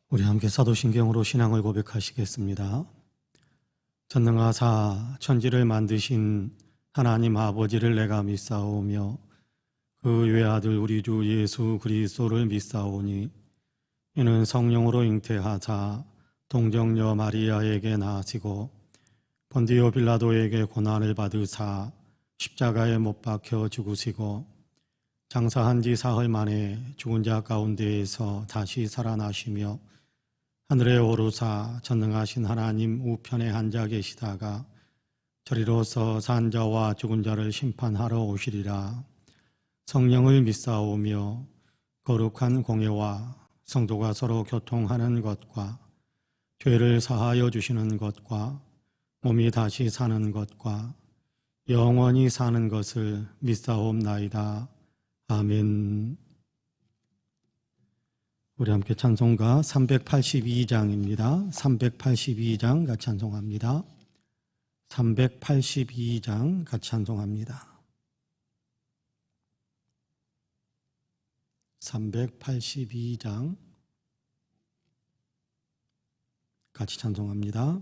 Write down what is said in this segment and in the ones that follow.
우리 함께 사도신경으로 신앙을 고백하시겠습니다. 전능하사 천지를 만드신 하나님 아버지를 내가 믿사오며 그 외아들 우리 주 예수 그리스도를 믿사오니 이는 성령으로 잉태하사 동정녀 마리아에게 나시고 본디오 빌라도에게 고난을 받으사 십자가에 못 박혀 죽으시고 장사한 지 사흘 만에 죽은 자 가운데에서 다시 살아나시며 하늘에 오르사 전능하신 하나님 우편에 앉아 계시다가 저리로서 산 자와 죽은 자를 심판하러 오시리라. 성령을 믿사오며 거룩한 공예와 성도가 서로 교통하는 것과 죄를 사하여 주시는 것과 몸이 다시 사는 것과 영원히 사는 것을 믿사옵나이다. 아멘. 우리 함께 찬송가 382장입니다. 382장 같이 찬송합니다. 382장 같이 찬송합니다. 382장 같이 찬송합니다.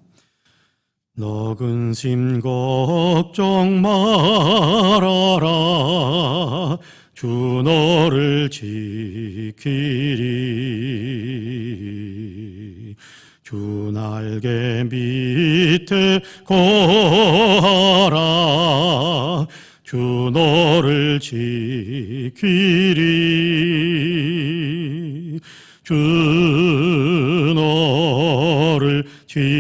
너 근심 걱정 말아라. 주 너를 지키리. 주 날개 밑에 거하라. 주 너를 지키리. 주 너를 지키리.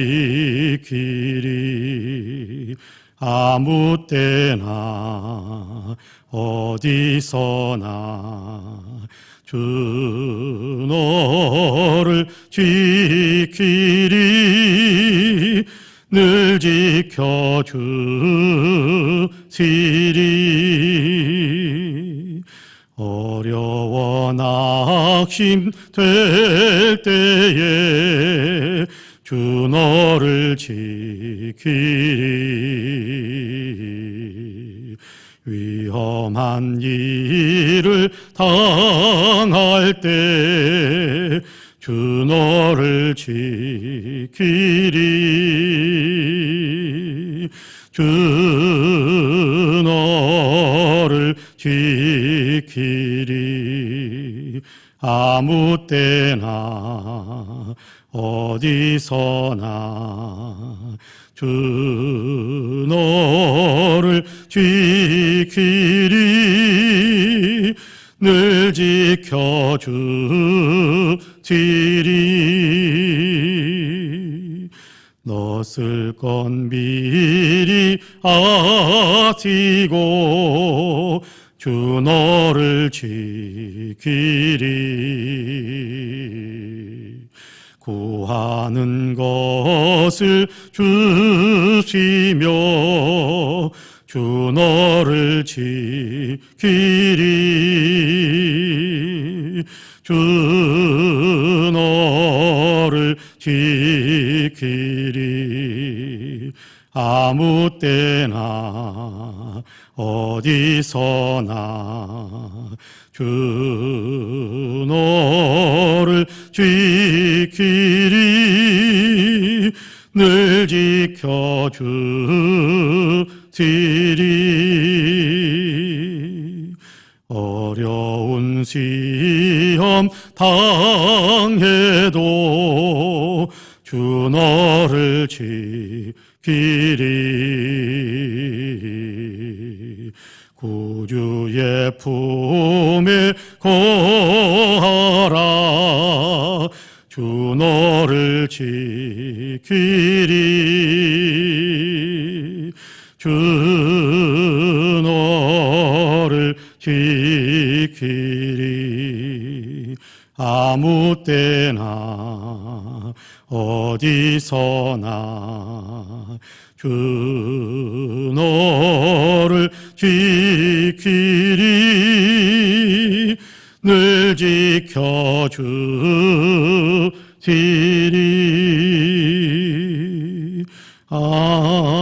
아무 때나 어디서나 주 너를 지키리. 늘 지켜주시리. 어려워 낙심될 때에 주 너를 지키리. 위험한 일을 당할 때 주 너를 지키리. 주 너를 지키리. 아무 때나 어디서나 주 너를 지키리. 늘 지켜주시리. 너 쓸 건 미리 아시고 주 너를 지키리. 구하는 것을 주시며 주 너를 지키리. 주 너를 지키리. 아무 때나 어디서나 주 너를 지키리. 늘 지켜주시리. 어려운 시험 당해도 주 너를 지키리. 구주의 품에 거하라. 주 너를 지키리. 주 너를 지키리. 아무 때나 어디서나 주 너를 지키리. 늘 지켜주시리. 아멘.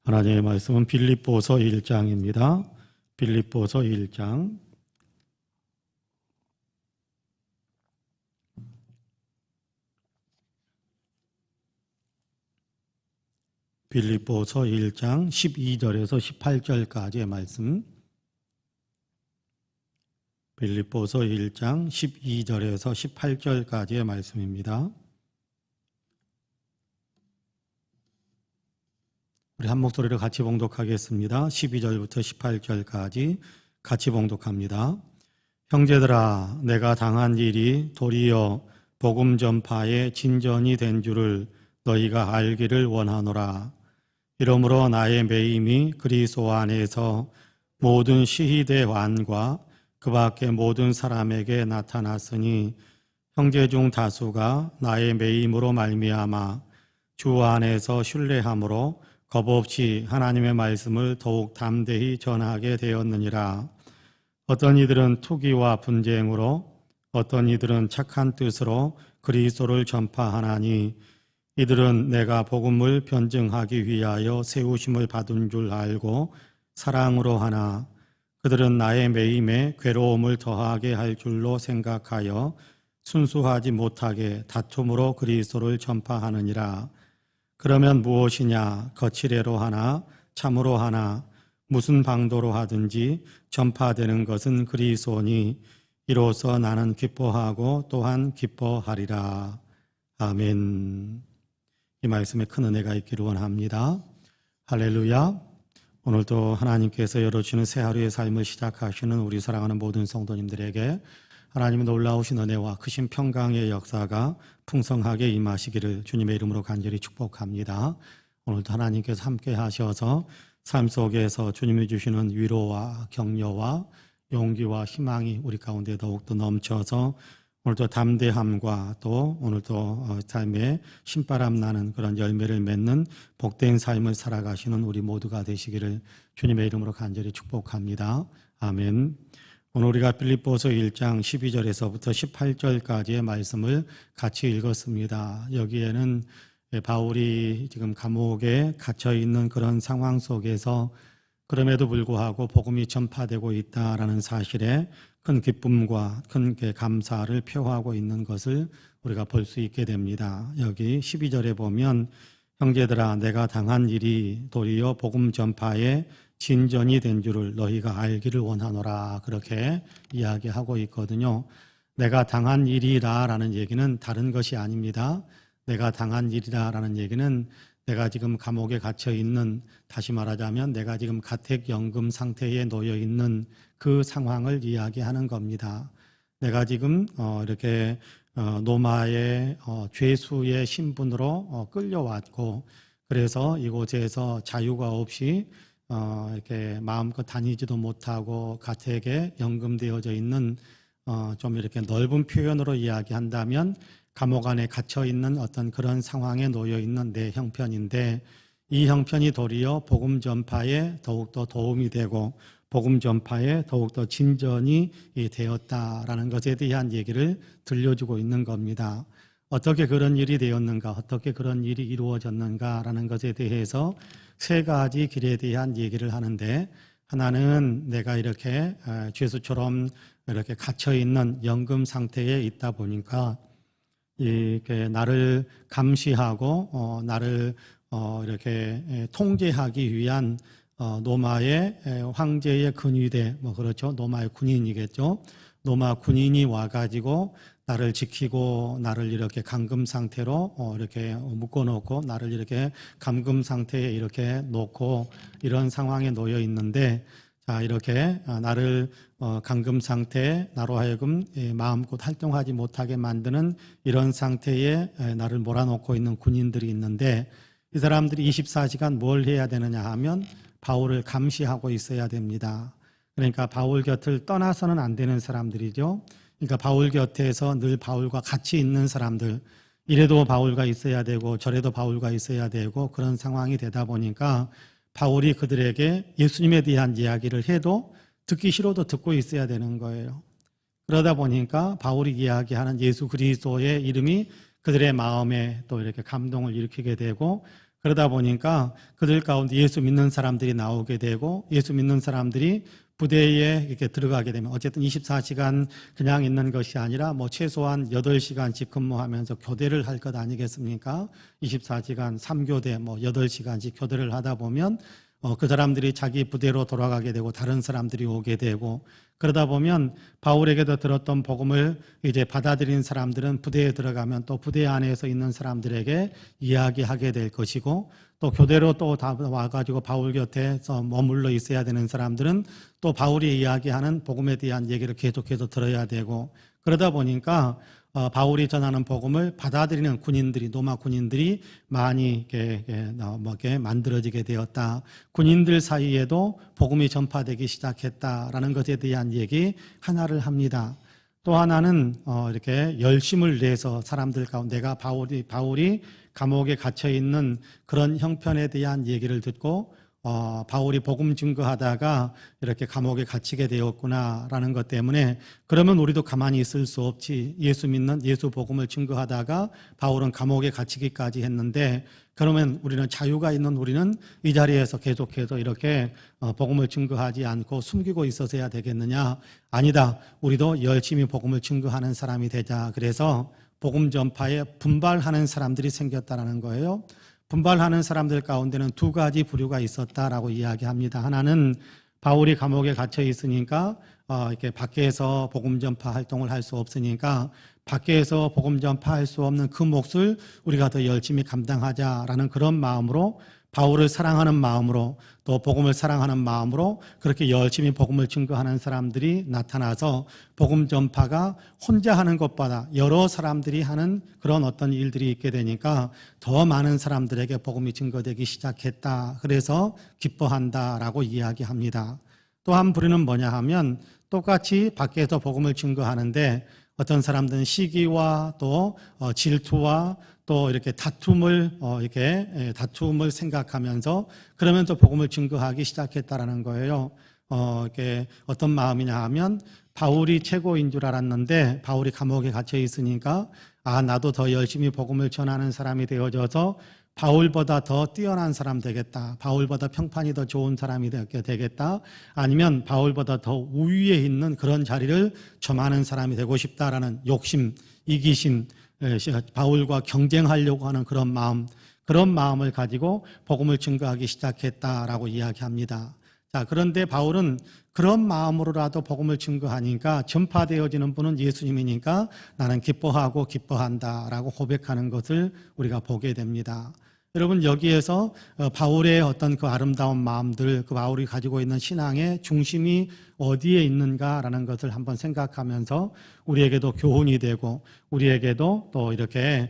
하나님의 말씀은 빌립보서 1장입니다. 빌립보서 1장 빌립보서 1장 12절에서 18절까지의 말씀. 빌립보서 1장 12절에서 18절까지의 말씀입니다. 우리 한 목소리로 같이 봉독하겠습니다. 12절부터 18절까지 같이 봉독합니다. 형제들아, 내가 당한 일이 도리어 복음 전파의 진전이 된 줄을 너희가 알기를 원하노라. 이러므로 나의 매임이 그리스도 안에서 모든 시히대 완과 그 밖에 모든 사람에게 나타났으니 형제 중 다수가 나의 매임으로 말미암아 주 안에서 신뢰함으로 겁없이 하나님의 말씀을 더욱 담대히 전하게 되었느니라. 어떤 이들은 투기와 분쟁으로, 어떤 이들은 착한 뜻으로 그리스도를 전파하나니 이들은 내가 복음을 변증하기 위하여 세우심을 받은 줄 알고 사랑으로 하나, 그들은 나의 매임에 괴로움을 더하게 할 줄로 생각하여 순수하지 못하게 다툼으로 그리스도를 전파하느니라. 그러면 무엇이냐? 거칠애로 하나, 참으로 하나, 무슨 방도로 하든지 전파되는 것은 그리스도니 이로써 나는 기뻐하고 또한 기뻐하리라. 아멘. 이 말씀에 큰 은혜가 있기를 원합니다. 할렐루야. 오늘도 하나님께서 열어주시는 새 하루의 삶을 시작하시는 우리 사랑하는 모든 성도님들에게 하나님의 놀라우신 은혜와 크신 평강의 역사가 풍성하게 임하시기를 주님의 이름으로 간절히 축복합니다. 오늘도 하나님께서 함께 하셔서 삶 속에서 주님이 주시는 위로와 격려와 용기와 희망이 우리 가운데 더욱더 넘쳐서 오늘도 담대함과 또 오늘도 삶에 신바람 나는 그런 열매를 맺는 복된 삶을 살아가시는 우리 모두가 되시기를 주님의 이름으로 간절히 축복합니다. 아멘. 오늘 우리가 빌립보서 1장 12절에서부터 18절까지의 말씀을 같이 읽었습니다. 여기에는 바울이 지금 감옥에 갇혀 있는 그런 상황 속에서 그럼에도 불구하고 복음이 전파되고 있다라는 사실에 큰 기쁨과 큰 감사를 표하고 있는 것을 우리가 볼 수 있게 됩니다. 여기 12절에 보면 형제들아, 내가 당한 일이 도리어 복음 전파의 진전이 된 줄을 너희가 알기를 원하노라, 그렇게 이야기하고 있거든요. 내가 당한 일이라라는 얘기는 다른 것이 아닙니다. 내가 당한 일이라라는 얘기는 내가 지금 감옥에 갇혀 있는, 다시 말하자면 내가 지금 가택연금 상태에 놓여 있는 그 상황을 이야기하는 겁니다. 내가 지금 이렇게 로마의 죄수의 신분으로 끌려왔고, 그래서 이곳에서 자유가 없이 이렇게 마음껏 다니지도 못하고 가택에 연금되어져 있는, 좀 이렇게 넓은 표현으로 이야기한다면 감옥 안에 갇혀 있는 어떤 그런 상황에 놓여 있는 내 형편인데, 이 형편이 도리어 복음 전파에 더욱더 도움이 되고 복음 전파에 더욱더 진전이 되었다라는 것에 대한 얘기를 들려주고 있는 겁니다. 어떻게 그런 일이 되었는가, 어떻게 그런 일이 이루어졌는가라는 것에 대해서 세 가지 길에 대한 얘기를 하는데, 하나는 내가 이렇게 죄수처럼 이렇게 갇혀 있는 연금 상태에 있다 보니까 이렇게 나를 감시하고 나를 이렇게 통제하기 위한 로마의 황제의 근위대, 그렇죠, 로마의 군인이겠죠. 로마 군인이 와가지고 나를 지키고 나를 이렇게 감금 상태로 이렇게 묶어놓고 나를 이렇게 감금 상태에 이렇게 놓고 이런 상황에 놓여 있는데, 자, 이렇게 나를 감금 상태에 나로 하여금 마음껏 활동하지 못하게 만드는 이런 상태에 나를 몰아놓고 있는 군인들이 있는데, 이 사람들이 24시간 뭘 해야 되느냐 하면 바울을 감시하고 있어야 됩니다. 그러니까 바울 곁을 떠나서는 안 되는 사람들이죠. 그러니까 바울 곁에서 늘 바울과 같이 있는 사람들, 이래도 바울과 있어야 되고 저래도 바울과 있어야 되고 그런 상황이 되다 보니까 바울이 그들에게 예수님에 대한 이야기를 해도 듣기 싫어도 듣고 있어야 되는 거예요. 그러다 보니까 바울이 이야기하는 예수 그리스도의 이름이 그들의 마음에 또 이렇게 감동을 일으키게 되고, 그러다 보니까 그들 가운데 예수 믿는 사람들이 나오게 되고 예수 믿는 사람들이 부대에 이렇게 들어가게 되면 어쨌든 24시간 그냥 있는 것이 아니라 뭐 최소한 8시간씩 근무하면서 교대를 할 것 아니겠습니까? 24시간 3교대 뭐 8시간씩 교대를 하다 보면 그 사람들이 자기 부대로 돌아가게 되고 다른 사람들이 오게 되고 그러다 보면 바울에게도 들었던 복음을 이제 받아들인 사람들은 부대에 들어가면 또 부대 안에서 있는 사람들에게 이야기하게 될 것이고 또 교대로 또 다 와가지고 바울 곁에서 머물러 있어야 되는 사람들은 또 바울이 이야기하는 복음에 대한 얘기를 계속해서 들어야 되고 그러다 보니까 바울이 전하는 복음을 받아들이는 군인들이 로마 군인들이 많이 이렇게 만들어지게 되었다. 군인들 사이에도 복음이 전파되기 시작했다라는 것에 대한 얘기 하나를 합니다. 또 하나는 이렇게 열심을 내서 사람들 가운데 내가 바울이 감옥에 갇혀 있는 그런 형편에 대한 얘기를 듣고 바울이 복음 증거하다가 이렇게 감옥에 갇히게 되었구나라는 것 때문에 그러면 우리도 가만히 있을 수 없지. 예수 믿는 예수 복음을 증거하다가 바울은 감옥에 갇히기까지 했는데 그러면 우리는 자유가 있는 우리는 이 자리에서 계속해서 이렇게 복음을 증거하지 않고 숨기고 있어서야 되겠느냐? 아니다. 우리도 열심히 복음을 증거하는 사람이 되자. 그래서 복음 전파에 분발하는 사람들이 생겼다는 거예요. 분발하는 사람들 가운데는 두 가지 부류가 있었다라고 이야기합니다. 하나는 바울이 감옥에 갇혀 있으니까 이렇게 밖에서 복음 전파 활동을 할 수 없으니까 밖에서 복음 전파할 수 없는 그 몫을 우리가 더 열심히 감당하자라는 그런 마음으로 바울을 사랑하는 마음으로 또 복음을 사랑하는 마음으로 그렇게 열심히 복음을 증거하는 사람들이 나타나서 복음 전파가 혼자 하는 것보다 여러 사람들이 하는 그런 어떤 일들이 있게 되니까 더 많은 사람들에게 복음이 증거되기 시작했다. 그래서 기뻐한다라고 이야기합니다. 또 한 부류는 뭐냐 하면 똑같이 밖에서 복음을 증거하는데 어떤 사람들은 시기와 또 질투와 또 이렇게 다툼을 생각하면서 그러면서 복음을 증거하기 시작했다라는 거예요. 이렇게 어떤 마음이냐 하면 바울이 최고인 줄 알았는데 바울이 감옥에 갇혀 있으니까 나도 더 열심히 복음을 전하는 사람이 되어져서 바울보다 더 뛰어난 사람 되겠다. 바울보다 평판이 더 좋은 사람이 되겠다. 아니면 바울보다 더 우위에 있는 그런 자리를 점하는 사람이 되고 싶다라는 욕심, 이기심, 바울과 경쟁하려고 하는 그런 마음을 가지고 복음을 증거하기 시작했다라고 이야기합니다. 자, 그런데 바울은 그런 마음으로라도 복음을 증거하니까 전파되어지는 분은 예수님이니까 나는 기뻐하고 기뻐한다라고 고백하는 것을 우리가 보게 됩니다. 여러분 여기에서 바울의 어떤 그 아름다운 마음들, 그 바울이 가지고 있는 신앙의 중심이 어디에 있는가라는 것을 한번 생각하면서 우리에게도 교훈이 되고 우리에게도 또 이렇게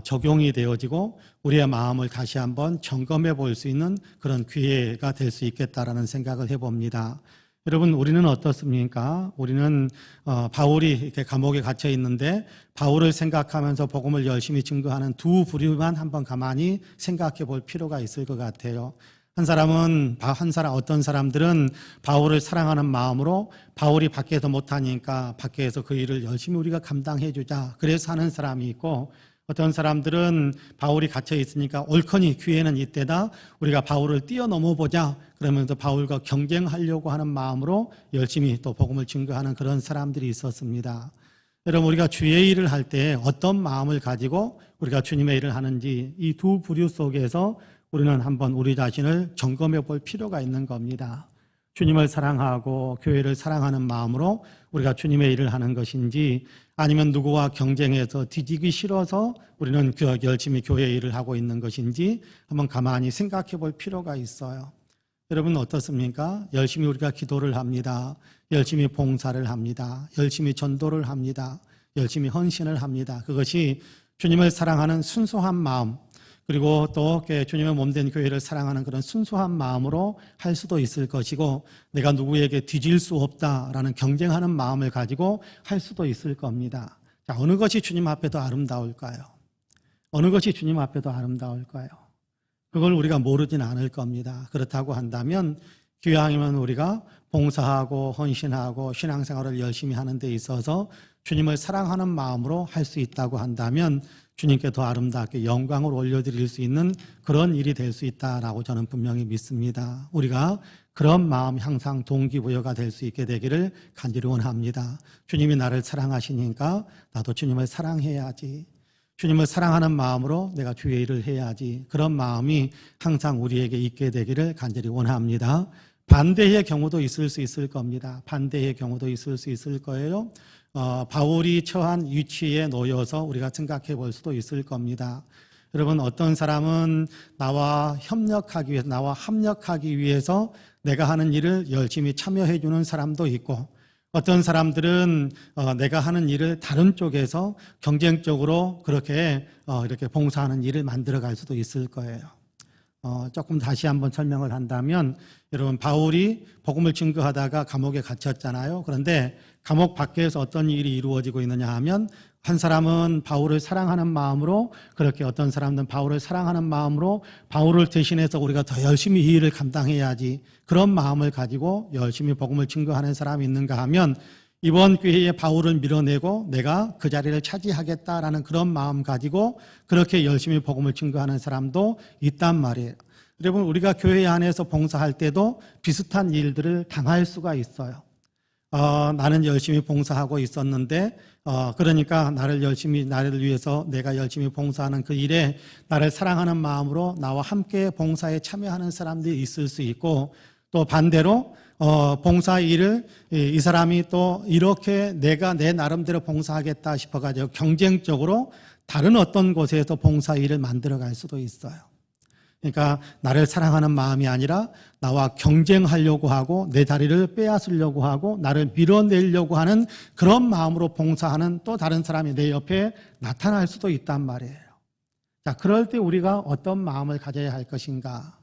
적용이 되어지고 우리의 마음을 다시 한번 점검해 볼 수 있는 그런 기회가 될 수 있겠다라는 생각을 해봅니다. 여러분 우리는 어떻습니까? 우리는 바울이 이렇게 감옥에 갇혀 있는데 바울을 생각하면서 복음을 열심히 증거하는 두 부류만 한번 가만히 생각해 볼 필요가 있을 것 같아요. 어떤 사람들은 바울을 사랑하는 마음으로 바울이 밖에서 못하니까 밖에서 그 일을 열심히 우리가 감당해 주자. 그래서 하는 사람이 있고 어떤 사람들은 바울이 갇혀 있으니까 옳거니 기회는 이때다. 우리가 바울을 뛰어넘어 보자. 그러면서 바울과 경쟁하려고 하는 마음으로 열심히 또 복음을 증거하는 그런 사람들이 있었습니다. 여러분 우리가 주의 일을 할 때 어떤 마음을 가지고 우리가 주님의 일을 하는지 이 두 부류 속에서 우리는 한번 우리 자신을 점검해 볼 필요가 있는 겁니다. 주님을 사랑하고 교회를 사랑하는 마음으로 우리가 주님의 일을 하는 것인지 아니면 누구와 경쟁해서 뒤지기 싫어서 우리는 열심히 교회 일을 하고 있는 것인지 한번 가만히 생각해 볼 필요가 있어요. 여러분 어떻습니까? 열심히 우리가 기도를 합니다. 열심히 봉사를 합니다. 열심히 전도를 합니다. 열심히 헌신을 합니다. 그것이 주님을 사랑하는 순수한 마음 그리고 또 주님의 몸된 교회를 사랑하는 그런 순수한 마음으로 할 수도 있을 것이고 내가 누구에게 뒤질 수 없다라는 경쟁하는 마음을 가지고 할 수도 있을 겁니다. 자, 어느 것이 주님 앞에도 아름다울까요? 어느 것이 주님 앞에도 아름다울까요? 그걸 우리가 모르진 않을 겁니다. 그렇다고 한다면 기왕이면 우리가 봉사하고 헌신하고 신앙생활을 열심히 하는 데 있어서 주님을 사랑하는 마음으로 할 수 있다고 한다면 주님께 더 아름답게 영광을 올려드릴 수 있는 그런 일이 될 수 있다라고 저는 분명히 믿습니다. 우리가 그런 마음 항상 동기부여가 될 수 있게 되기를 간절히 원합니다. 주님이 나를 사랑하시니까 나도 주님을 사랑해야지. 주님을 사랑하는 마음으로 내가 주의 일을 해야지. 그런 마음이 항상 우리에게 있게 되기를 간절히 원합니다. 반대의 경우도 있을 수 있을 겁니다. 반대의 경우도 있을 수 있을 거예요. 바울이 처한 위치에 놓여서 우리가 생각해 볼 수도 있을 겁니다. 여러분, 어떤 사람은 나와 협력하기 위해서, 나와 합력하기 위해서 내가 하는 일을 열심히 참여해 주는 사람도 있고, 어떤 사람들은 내가 하는 일을 다른 쪽에서 경쟁적으로 그렇게 이렇게 봉사하는 일을 만들어 갈 수도 있을 거예요. 조금 다시 한번 설명을 한다면, 여러분, 바울이 복음을 증거하다가 감옥에 갇혔잖아요. 그런데 감옥 밖에서 어떤 일이 이루어지고 있느냐 하면, 한 사람은 바울을 사랑하는 마음으로, 그렇게 어떤 사람들은 바울을 사랑하는 마음으로 바울을 대신해서 우리가 더 열심히 이 일을 감당해야지, 그런 마음을 가지고 열심히 복음을 증거하는 사람이 있는가 하면, 이번 기회에 바울을 밀어내고 내가 그 자리를 차지하겠다라는 그런 마음 가지고 그렇게 열심히 복음을 증거하는 사람도 있단 말이에요. 여러분, 우리가 교회 안에서 봉사할 때도 비슷한 일들을 당할 수가 있어요. 나는 열심히 봉사하고 있었는데, 그러니까 나를 위해서 내가 열심히 봉사하는 그 일에 나를 사랑하는 마음으로 나와 함께 봉사에 참여하는 사람들이 있을 수 있고, 또 반대로 봉사 일을 이 사람이 또 이렇게 내가 내 나름대로 봉사하겠다 싶어가지고 경쟁적으로 다른 어떤 곳에서 봉사 일을 만들어 갈 수도 있어요. 그러니까 나를 사랑하는 마음이 아니라 나와 경쟁하려고 하고 내 자리를 빼앗으려고 하고 나를 밀어내려고 하는 그런 마음으로 봉사하는 또 다른 사람이 내 옆에 나타날 수도 있단 말이에요. 자, 그럴 때 우리가 어떤 마음을 가져야 할 것인가?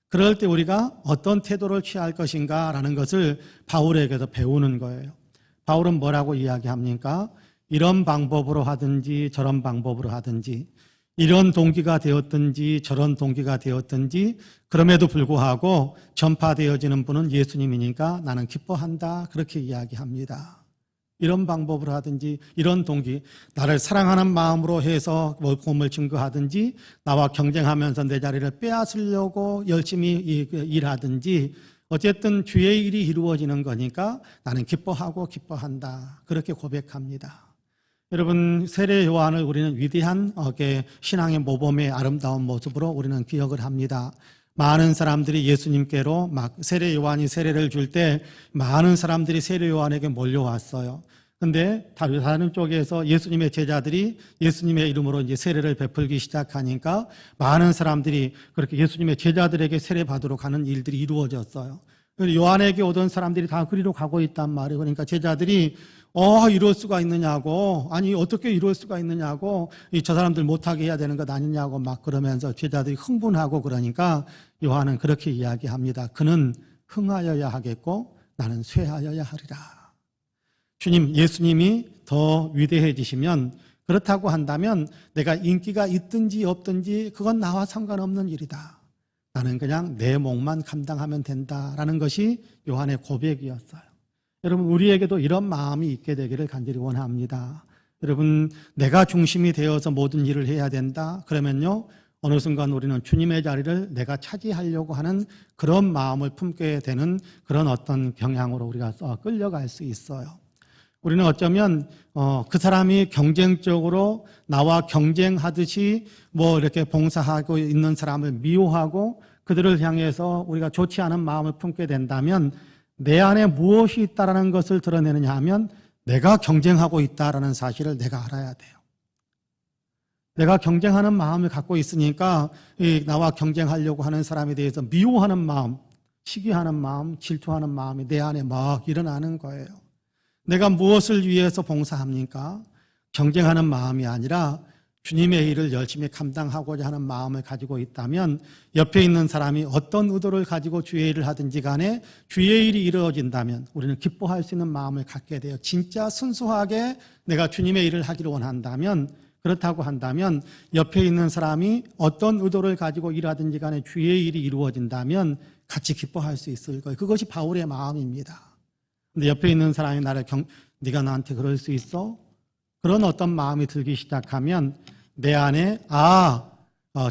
그럴 때 우리가 어떤 태도를 취할 것인가라는 것을 바울에게서 배우는 거예요. 바울은 뭐라고 이야기합니까? 이런 방법으로 하든지 저런 방법으로 하든지, 이런 동기가 되었든지 저런 동기가 되었든지, 그럼에도 불구하고 전파되어지는 분은 예수님이니까 나는 기뻐한다, 그렇게 이야기합니다. 이런 방법으로 하든지 이런 동기, 나를 사랑하는 마음으로 해서 복음을 증거하든지 나와 경쟁하면서 내 자리를 빼앗으려고 열심히 일하든지, 어쨌든 주의 일이 이루어지는 거니까 나는 기뻐한다, 그렇게 고백합니다. 여러분, 세례 요한을 우리는 위대한 신앙의 모범의 아름다운 모습으로 우리는 기억을 합니다. 많은 사람들이 예수님께로 막 세례 요한이 세례를 줄 때 많은 사람들이 세례 요한에게 몰려왔어요. 근데 다른 쪽에서 예수님의 제자들이 예수님의 이름으로 이제 세례를 베풀기 시작하니까 많은 사람들이 그렇게 예수님의 제자들에게 세례 받으러 가는 일들이 이루어졌어요. 요한에게 오던 사람들이 다 그리로 가고 있단 말이에요. 그러니까 제자들이 이럴 수가 있느냐고, 아니 어떻게 이럴 수가 있느냐고, 저 사람들 못하게 해야 되는 것 아니냐고 막 그러면서 제자들이 흥분하고, 그러니까 요한은 그렇게 이야기합니다. 그는 흥하여야 하겠고 나는 쇠하여야 하리라. 주님, 예수님이 더 위대해지시면, 그렇다고 한다면 내가 인기가 있든지 없든지 그건 나와 상관없는 일이다. 나는 그냥 내 몫만 감당하면 된다라는 것이 요한의 고백이었어요. 여러분, 우리에게도 이런 마음이 있게 되기를 간절히 원합니다. 여러분, 내가 중심이 되어서 모든 일을 해야 된다. 그러면요, 어느 순간 우리는 주님의 자리를 내가 차지하려고 하는 그런 마음을 품게 되는 그런 어떤 경향으로 우리가 끌려갈 수 있어요. 우리는 어쩌면 그 사람이 경쟁적으로 나와 경쟁하듯이 이렇게 봉사하고 있는 사람을 미워하고 그들을 향해서 우리가 좋지 않은 마음을 품게 된다면, 내 안에 무엇이 있다라는 것을 드러내느냐 하면 내가 경쟁하고 있다라는 사실을 내가 알아야 돼요. 내가 경쟁하는 마음을 갖고 있으니까 나와 경쟁하려고 하는 사람에 대해서 미워하는 마음, 시기하는 마음, 질투하는 마음이 내 안에 막 일어나는 거예요. 내가 무엇을 위해서 봉사합니까? 경쟁하는 마음이 아니라 주님의 일을 열심히 감당하고자 하는 마음을 가지고 있다면, 옆에 있는 사람이 어떤 의도를 가지고 주의 일을 하든지 간에 주의 일이 이루어진다면 우리는 기뻐할 수 있는 마음을 갖게 돼요. 진짜 순수하게 내가 주님의 일을 하기를 원한다면, 그렇다고 한다면 옆에 있는 사람이 어떤 의도를 가지고 일하든지 간에 주의 일이 이루어진다면 같이 기뻐할 수 있을 거예요. 그것이 바울의 마음입니다. 근데 옆에 있는 사람이 네가 나한테 그럴 수 있어? 그런 어떤 마음이 들기 시작하면 내 안에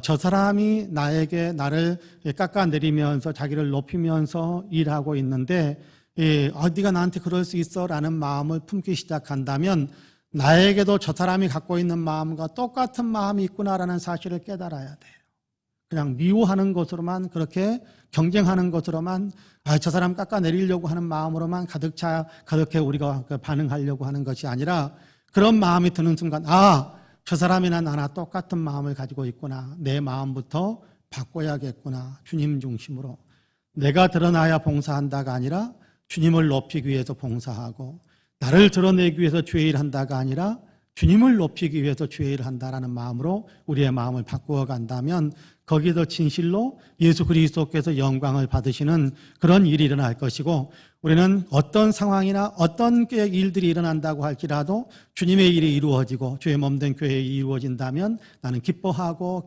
저 사람이 나를 깎아내리면서 자기를 높이면서 일하고 있는데 네가 나한테 그럴 수 있어 라는 마음을 품기 시작한다면 나에게도 저 사람이 갖고 있는 마음과 똑같은 마음이 있구나라는 사실을 깨달아야 돼요. 그냥 미워하는 것으로만, 그렇게 경쟁하는 것으로만, 저 사람 깎아내리려고 하는 마음으로만 가득해 우리가 반응하려고 하는 것이 아니라, 그런 마음이 드는 순간 저 사람이나 나나 똑같은 마음을 가지고 있구나, 내 마음부터 바꿔야겠구나, 주님 중심으로 내가 드러나야 봉사한다가 아니라 주님을 높이기 위해서 봉사하고, 나를 드러내기 위해서 주의 일을 한다가 아니라 주님을 높이기 위해서 주의 일을 한다라는 마음으로 우리의 마음을 바꾸어 간다면 거기서 진실로 예수 그리스도께서 영광을 받으시는 그런 일이 일어날 것이고, 우리는 어떤 상황이나 어떤 일들이 일어난다고 할지라도 주님의 일이 이루어지고 주의 몸된 교회에 이루어진다면 나는 기뻐하고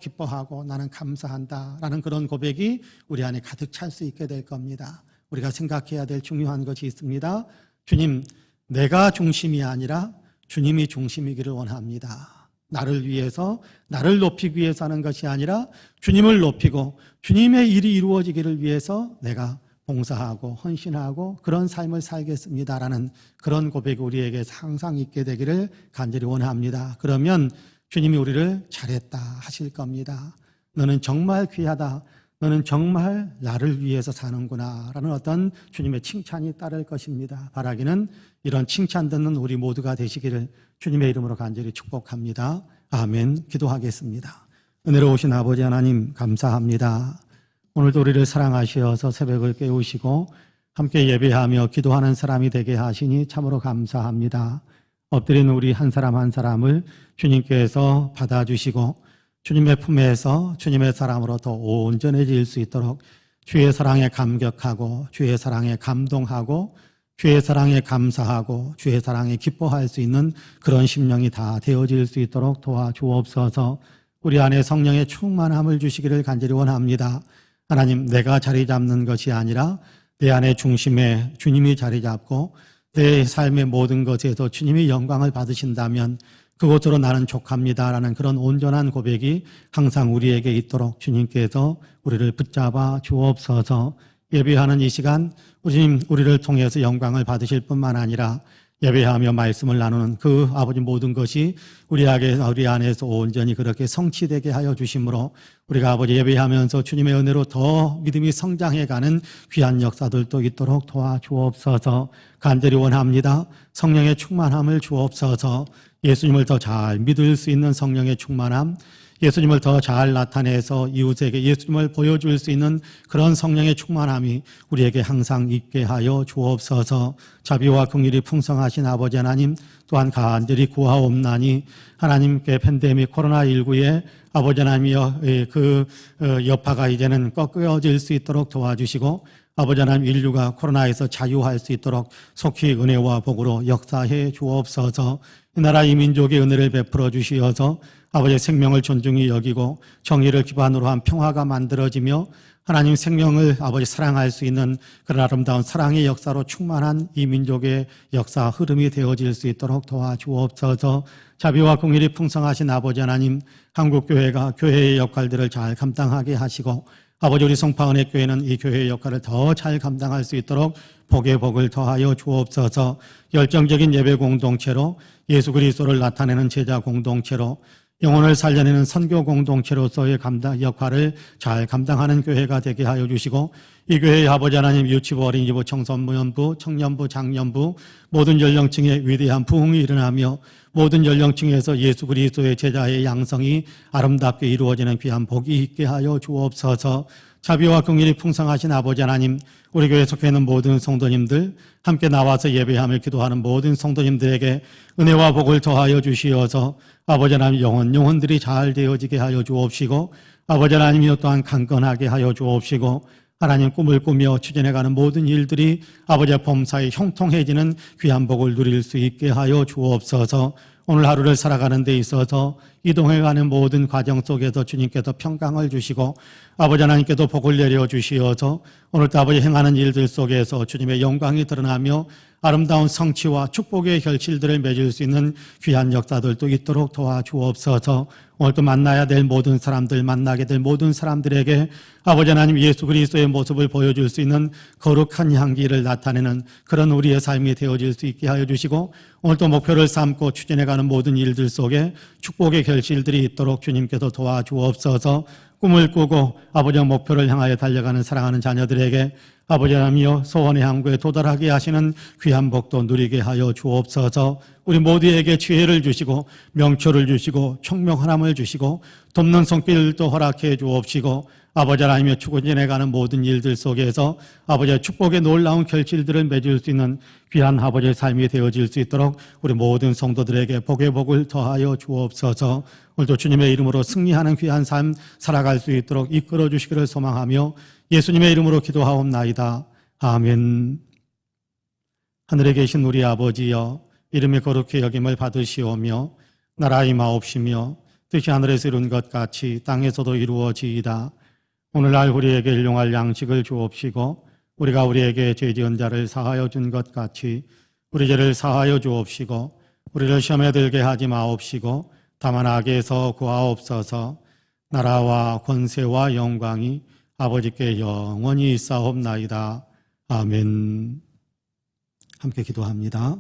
나는 감사한다라는 그런 고백이 우리 안에 가득 찰 수 있게 될 겁니다. 우리가 생각해야 될 중요한 것이 있습니다. 주님, 내가 중심이 아니라 주님이 중심이기를 원합니다. 나를 위해서, 나를 높이기 위해서 하는 것이 아니라 주님을 높이고 주님의 일이 이루어지기를 위해서 내가 봉사하고 헌신하고 그런 삶을 살겠습니다라는 그런 고백이 우리에게 항상 있게 되기를 간절히 원합니다. 그러면 주님이 우리를 잘했다 하실 겁니다. 너는 정말 귀하다, 너는 정말 나를 위해서 사는구나 라는 어떤 주님의 칭찬이 따를 것입니다. 바라기는 이런 칭찬 듣는 우리 모두가 되시기를 주님의 이름으로 간절히 축복합니다. 아멘. 기도하겠습니다. 은혜로우신 아버지 하나님 감사합니다. 오늘도 우리를 사랑하시어서 새벽을 깨우시고 함께 예배하며 기도하는 사람이 되게 하시니 참으로 감사합니다. 엎드린 우리 한 사람 한 사람을 주님께서 받아주시고 주님의 품에서 주님의 사람으로 더 온전해질 수 있도록 주의 사랑에 감격하고 주의 사랑에 감동하고 주의 사랑에 감사하고 주의 사랑에 기뻐할 수 있는 그런 심령이 다 되어질 수 있도록 도와주옵소서. 우리 안에 성령의 충만함을 주시기를 간절히 원합니다. 하나님, 내가 자리 잡는 것이 아니라 내 안의 중심에 주님이 자리 잡고 내 삶의 모든 것에서 주님이 영광을 받으신다면 그곳으로 나는 족합니다라는 그런 온전한 고백이 항상 우리에게 있도록 주님께서 우리를 붙잡아 주옵소서. 예배하는 이 시간 주님 우리를 통해서 영광을 받으실 뿐만 아니라 예배하며 말씀을 나누는 그 아버지 모든 것이 우리 안에서 온전히 그렇게 성취되게 하여 주심으로 우리가 아버지 예배하면서 주님의 은혜로 더 믿음이 성장해가는 귀한 역사들도 있도록 도와주옵소서. 간절히 원합니다. 성령의 충만함을 주옵소서. 예수님을 더 잘 믿을 수 있는 성령의 충만함, 예수님을 더 잘 나타내서 이웃에게 예수님을 보여줄 수 있는 그런 성령의 충만함이 우리에게 항상 있게 하여 주옵소서. 자비와 긍휼이 풍성하신 아버지 하나님, 또한 간절히 구하옵나니 하나님께 팬데믹 코로나19에 아버지 하나님이여 그 여파가 이제는 꺾여질 수 있도록 도와주시고 아버지 하나님 인류가 코로나에서 자유할 수 있도록 속히 은혜와 복으로 역사해 주옵소서. 이 나라 이 민족의 은혜를 베풀어 주시어서 아버지의 생명을 존중히 여기고 정의를 기반으로 한 평화가 만들어지며 하나님 생명을 아버지 사랑할 수 있는 그런 아름다운 사랑의 역사로 충만한 이 민족의 역사 흐름이 되어질 수 있도록 도와주옵소서. 자비와 긍휼이 풍성하신 아버지 하나님, 한국교회가 교회의 역할들을 잘 감당하게 하시고 아버지 우리 성파은혜교회는 이 교회의 역할을 더 잘 감당할 수 있도록 복의 복을 더하여 주옵소서. 열정적인 예배 공동체로 예수 그리스도를 나타내는 제자 공동체로 영혼을 살려내는 선교 공동체로서의 역할을 잘 감당하는 교회가 되게 하여 주시고 이 교회의 아버지 하나님 유치부, 어린이부, 청소년부, 청년부, 장년부 모든 연령층의 위대한 부흥이 일어나며 모든 연령층에서 예수 그리스도의 제자의 양성이 아름답게 이루어지는 귀한 복이 있게 하여 주옵소서. 자비와 긍휼이 풍성하신 아버지 하나님, 우리 교회에 속해 있는 모든 성도님들, 함께 나와서 예배하며 기도하는 모든 성도님들에게 은혜와 복을 더하여 주시어서 아버지 하나님 영혼들이 잘 되어지게 하여 주옵시고 아버지 하나님이여 또한 강건하게 하여 주옵시고 하나님 꿈을 꾸며 추진해가는 모든 일들이 아버지의 범사에 형통해지는 귀한 복을 누릴 수 있게 하여 주옵소서. 오늘 하루를 살아가는 데 있어서 이동해가는 모든 과정 속에서 주님께서 평강을 주시고 아버지 하나님께도 복을 내려 주시어서 오늘도 아버지 행하는 일들 속에서 주님의 영광이 드러나며 아름다운 성취와 축복의 결실들을 맺을 수 있는 귀한 역사들도 있도록 도와주옵소서. 오늘도 만나야 될 모든 사람들, 만나게 될 모든 사람들에게 아버지 하나님 예수 그리스도의 모습을 보여줄 수 있는 거룩한 향기를 나타내는 그런 우리의 삶이 되어질 수 있게 하여 주시고 오늘도 목표를 삼고 추진해가는 모든 일들 속에 축복의 결실들이 있도록 주님께서 도와주옵소서. 꿈을 꾸고 아버지의 목표를 향하여 달려가는 사랑하는 자녀들에게 아버지 하나님이여 소원의 항구에 도달하게 하시는 귀한 복도 누리게 하여 주옵소서. 우리 모두에게 지혜를 주시고 명철을 주시고 총명하남을 주시고 돕는 손길도 허락해 주옵시고 아버지 하나님의 추구진해가는 모든 일들 속에서 아버지의 축복의 놀라운 결실들을 맺을 수 있는 귀한 아버지의 삶이 되어질 수 있도록 우리 모든 성도들에게 복의 복을 더하여 주옵소서. 오늘도 주님의 이름으로 승리하는 귀한 삶 살아갈 수 있도록 이끌어 주시기를 소망하며 예수님의 이름으로 기도하옵나이다. 아멘. 하늘에 계신 우리 아버지여, 이름의 거룩히 여김을 받으시오며 나라 임하옵시며 뜻이 하늘에서 이룬 것 같이 땅에서도 이루어지이다. 오늘날 우리에게 일용할 양식을 주옵시고 우리가 우리에게 죄 지은 자를 사하여 준 것 같이 우리 죄를 사하여 주옵시고 우리를 시험에 들게 하지 마옵시고 다만 악에서 구하옵소서. 나라와 권세와 영광이 아버지께 영원히 있사옵나이다. 아멘. 함께 기도합니다.